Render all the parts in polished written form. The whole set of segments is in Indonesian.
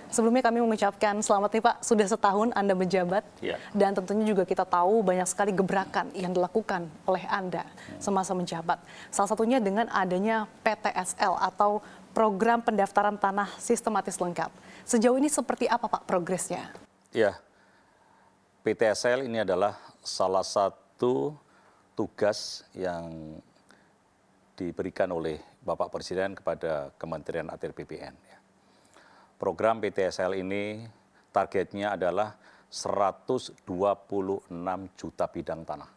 Sebelumnya kami mengucapkan selamat nih Pak, sudah setahun Anda menjabat. Ya. Dan tentunya juga kita tahu banyak sekali gebrakan yang dilakukan oleh Anda semasa menjabat. Salah satunya dengan adanya PTSL atau Program Pendaftaran Tanah Sistematis Lengkap. Sejauh ini seperti apa Pak progresnya? Ya, PTSL ini adalah salah satu tugas yang diberikan oleh Bapak Presiden kepada Kementerian ATR BPN. Program PTSL ini targetnya adalah 126 juta bidang tanah.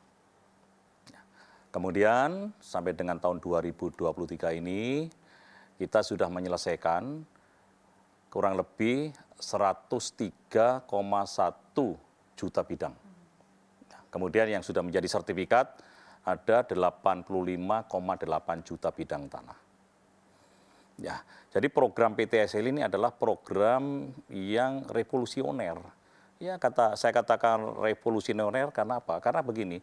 Kemudian sampai dengan tahun 2023 ini kita sudah menyelesaikan kurang lebih 103,1 juta bidang. Kemudian yang sudah menjadi sertifikat ada 85,8 juta bidang tanah. Ya, jadi program PTSL ini adalah program yang revolusioner. Ya, saya katakan revolusioner karena apa? Karena begini,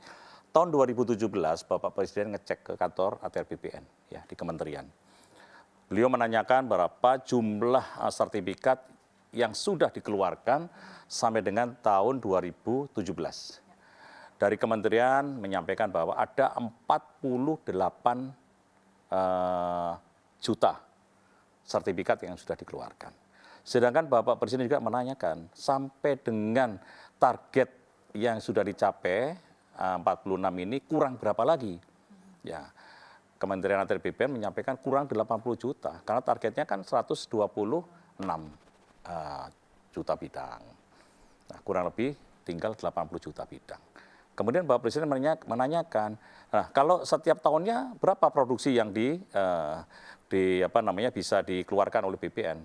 tahun 2017 Bapak Presiden ngecek ke kantor ATR BPN ya di kementerian. Beliau menanyakan berapa jumlah sertifikat yang sudah dikeluarkan sampai dengan tahun 2017. Dari kementerian menyampaikan bahwa ada 48 juta sertifikat yang sudah dikeluarkan. Sedangkan Bapak Presiden juga menanyakan sampai dengan target yang sudah dicapai 46 ini kurang berapa lagi? Ya, Kementerian ATR BPN menyampaikan kurang 80 juta karena targetnya kan 126 juta bidang. Nah, kurang lebih tinggal 80 juta bidang. Kemudian Bapak Presiden menanyakan, nah, kalau setiap tahunnya berapa produksi yang bisa dikeluarkan oleh BPN?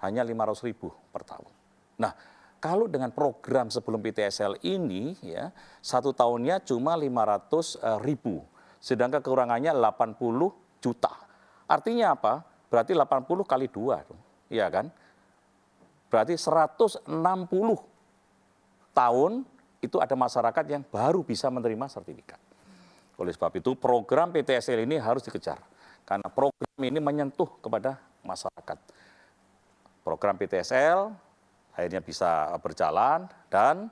Hanya 500.000 per tahun. Nah, kalau dengan program sebelum PTSL ini, ya, satu tahunnya cuma 500.000, sedangkan kekurangannya 80 juta. Artinya apa? Berarti 80 kali 2, ya kan? Berarti 160 tahun itu ada masyarakat yang baru bisa menerima sertifikat. Oleh sebab itu program PTSL ini harus dikejar. Karena program ini menyentuh kepada masyarakat. Program PTSL akhirnya bisa berjalan dan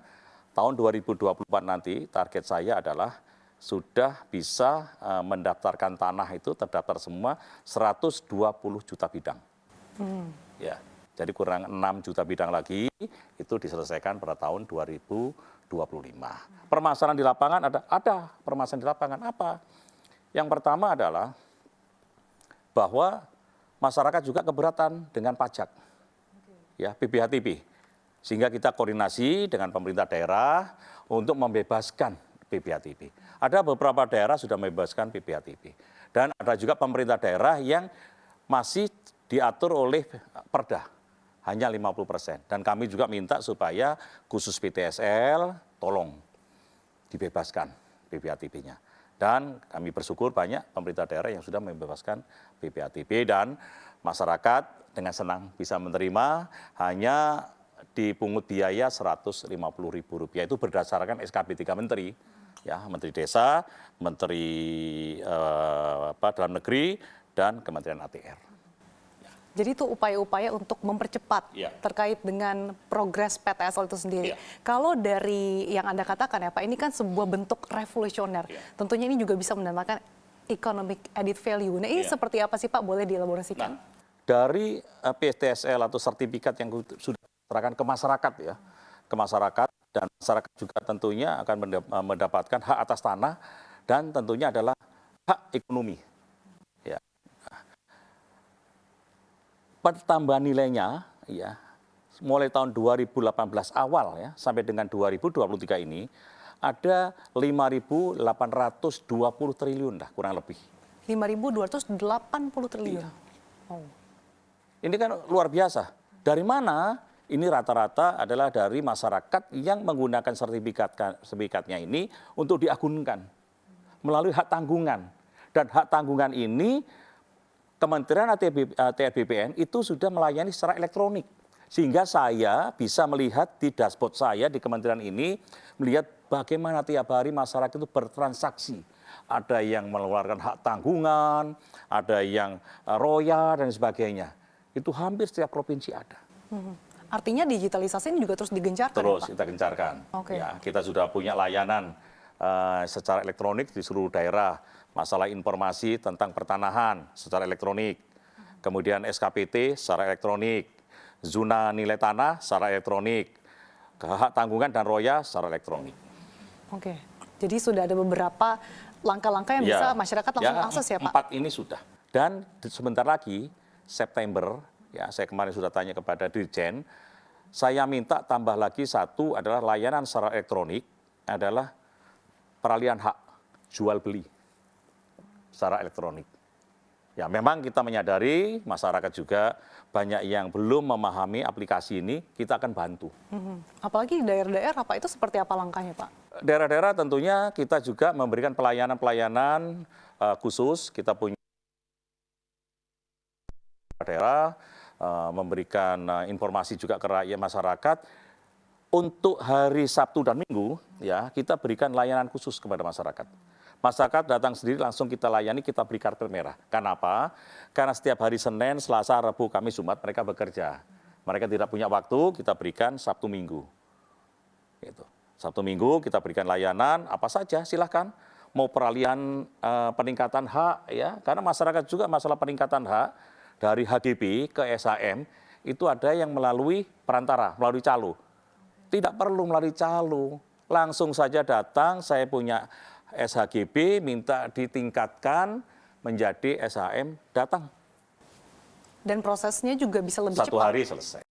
tahun 2024 nanti target saya adalah sudah bisa mendaftarkan tanah itu terdaftar semua 120 juta bidang. Ya, jadi kurang 6 juta bidang lagi itu diselesaikan pada tahun 2025. Permasalahan di lapangan ada permasalahan di lapangan apa? Yang pertama adalah bahwa masyarakat juga keberatan dengan pajak, ya PPHTB, sehingga kita koordinasi dengan pemerintah daerah untuk membebaskan PPHTB. Ada beberapa daerah sudah membebaskan PPHTB dan ada juga pemerintah daerah yang masih diatur oleh Perda hanya 50%. Dan kami juga minta supaya khusus PTSL tolong dibebaskan PPHTB-nya. Dan kami bersyukur banyak pemerintah daerah yang sudah membebaskan PPHTB dan masyarakat dengan senang bisa menerima hanya dipungut biaya Rp150.000. Itu berdasarkan SKB 3 Menteri, ya, Menteri Desa, Menteri Dalam Negeri, dan Kementerian ATR. Jadi itu upaya-upaya untuk mempercepat terkait dengan progres PTSL itu sendiri. Kalau dari yang Anda katakan ya Pak, ini kan sebuah bentuk revolusioner. Tentunya ini juga bisa menambahkan economic added value. Nah ini seperti apa sih Pak, boleh dielaborasikan? Nah, dari PTSL atau sertifikat yang sudah diserahkan ke masyarakat ya, ke masyarakat dan masyarakat juga tentunya akan mendapatkan hak atas tanah dan tentunya adalah hak ekonomi. Pertambahan nilainya ya mulai tahun 2018 awal ya sampai dengan 2023 ini ada 5.820 triliun lah kurang lebih. 5.280 triliun. Iya. Oh. Ini kan luar biasa. Dari mana? Ini rata-rata adalah dari masyarakat yang menggunakan sertifikatnya ini untuk diagunkan melalui hak tanggungan. Dan hak tanggungan ini Kementerian ATR BPN itu sudah melayani secara elektronik. Sehingga saya bisa melihat di dashboard saya di kementerian ini, melihat bagaimana tiap hari masyarakat itu bertransaksi. Ada yang mengeluarkan hak tanggungan, ada yang royal dan sebagainya. Itu hampir setiap provinsi ada. Artinya digitalisasi ini juga terus digencarkan, Terus ya, Pak? kita gencarkan. Oke. Ya, kita sudah punya layanan secara elektronik di seluruh daerah, masalah informasi tentang pertanahan secara elektronik, kemudian SKPT secara elektronik, zona nilai tanah secara elektronik, hak tanggungan dan roya secara elektronik. Oke, jadi sudah ada beberapa langkah-langkah yang bisa masyarakat langsung akses ya, Pak? 4 ini sudah. Dan sebentar lagi, September, ya saya kemarin sudah tanya kepada Dirjen, saya minta tambah lagi satu adalah layanan secara elektronik, adalah peralihan hak jual beli secara elektronik. Ya memang kita menyadari masyarakat juga banyak yang belum memahami aplikasi ini, kita akan bantu. Apalagi di daerah-daerah, Pak, itu seperti apa langkahnya, Pak? Daerah-daerah tentunya kita juga memberikan pelayanan-pelayanan khusus, kita punya daerah, memberikan informasi juga ke rakyat masyarakat. Untuk hari Sabtu dan Minggu, ya kita berikan layanan khusus kepada masyarakat. Masyarakat datang sendiri langsung kita layani, kita beri kartu merah. Kenapa? Karena setiap hari Senin, Selasa, Rabu, Kamis, Jumat mereka bekerja. Mereka tidak punya waktu, kita berikan Sabtu Minggu. Gitu. Sabtu Minggu kita berikan layanan apa saja, silahkan. Mau peralihan peningkatan hak, ya karena masyarakat juga masalah peningkatan hak dari HGB ke SHM itu ada yang melalui perantara, melalui calo. Tidak perlu melalui calo, langsung saja datang, saya punya SHGB, minta ditingkatkan menjadi SHM, datang. Dan prosesnya juga bisa lebih cepat. 1 hari selesai.